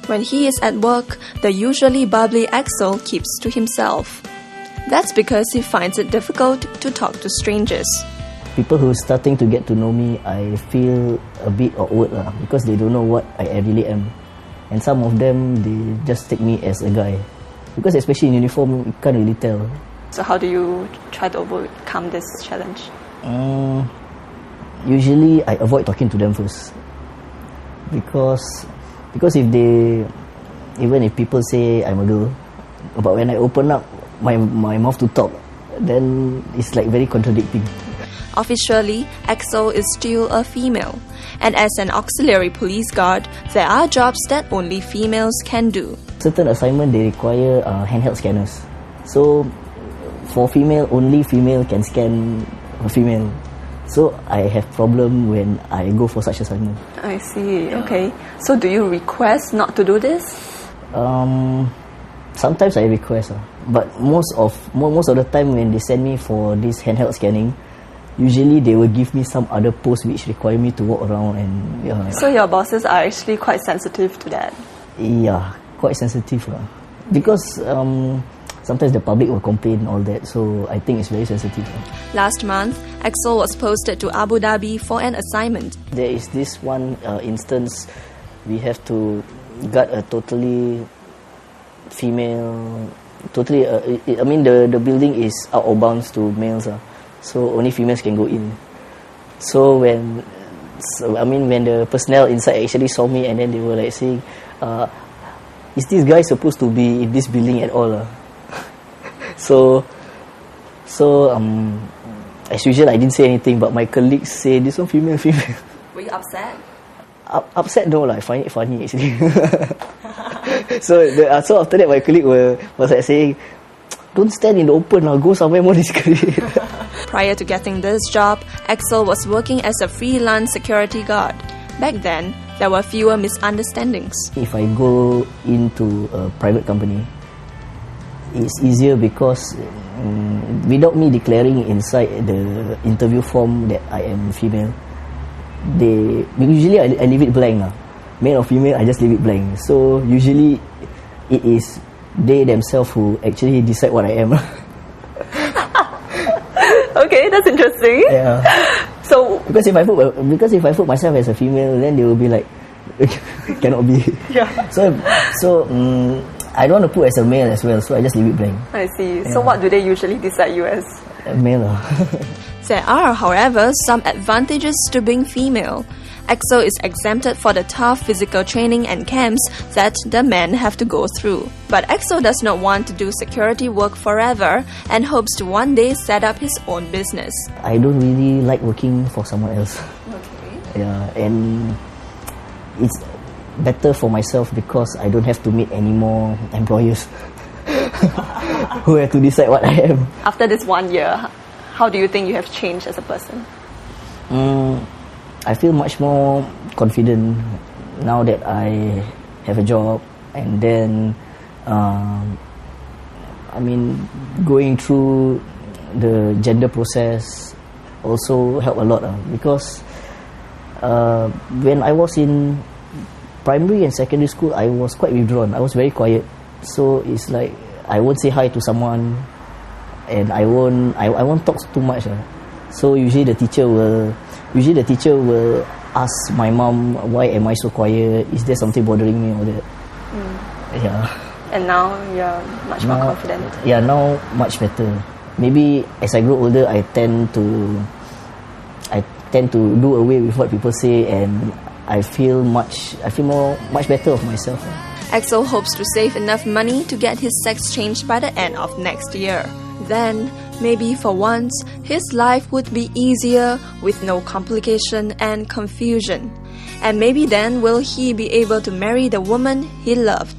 When he is at work, the usually bubbly Axel keeps to himself. That's because he finds it difficult to talk to strangers. People who are starting to get to know me, I feel a bit awkward because they don't know what I really am. And some of them, they just take me as a guy. Because especially in uniform, you can't really tell. So how do you try to overcome this challenge? Usually, I avoid talking to them first. Because if they, even if people say I'm a girl, but when I open up my mouth to talk, then it's like very contradicting. Officially, Axel is still a female. And as an auxiliary police guard, there are jobs that only females can do. Certain assignments, they require handheld scanners. So, for female, only female can scan a female. So, I have problem when I go for such assignment. I see, okay. So, do you request not to do this? Sometimes I request. But most of the time when they send me for this handheld scanning, usually they will give me some other post which require me to walk around and So your bosses are actually quite sensitive to that? Yeah, quite sensitive because sometimes the public will complain all that, so I think it's very sensitive. Last month, Axel was posted to Abu Dhabi for an assignment. There is this one instance, we have to guard a totally female, I mean the building is out of bounds to males. So only females can go in. So when the personnel inside actually saw me, and then they were like saying, is this guy supposed to be in this building at all? So as usual, I didn't say anything, but my colleagues say, this one female. Were you upset? Upset? No, I find it funny actually. So after that, my colleague was like saying, don't stand in the open, go somewhere more discreet. Prior to getting this job, Axel was working as a freelance security guard. Back then, there were fewer misunderstandings. If I go into a private company, it's easier because without me declaring inside the interview form that I am female, usually I leave it blank. Male or female, I just leave it blank. So usually it is they themselves who actually decide what I am. Okay, that's interesting. Yeah. So because if I put myself as a female, then they will be like, cannot be. Yeah. So I don't want to put as a male as well, so I just leave it blank. I see. Yeah. So what do they usually decide you as? Male. There are, however, some advantages to being female. Axel is exempted for the tough physical training and camps that the men have to go through. But Axel does not want to do security work forever and hopes to one day set up his own business. I don't really like working for someone else. Okay. Yeah, and it's better for myself because I don't have to meet any more employers who have to decide what I am. After this 1 year, how do you think you have changed as a person? I feel much more confident now that I have a job, and then going through the gender process also helped a lot because when I was in primary and secondary school, I was quite withdrawn. I was very quiet, so it's like I won't say hi to someone, and I won't talk too much. So usually the teacher will ask my mom, why am I so quiet? Is there something bothering me or that? Yeah. And now you're much more confident? Yeah, now much better. Maybe as I grow older, I tend to do away with what people say, and I feel much better of myself. Axel hopes to save enough money to get his sex changed by the end of next year. Then, maybe for once, his life would be easier with no complication and confusion. And maybe then will he be able to marry the woman he loved.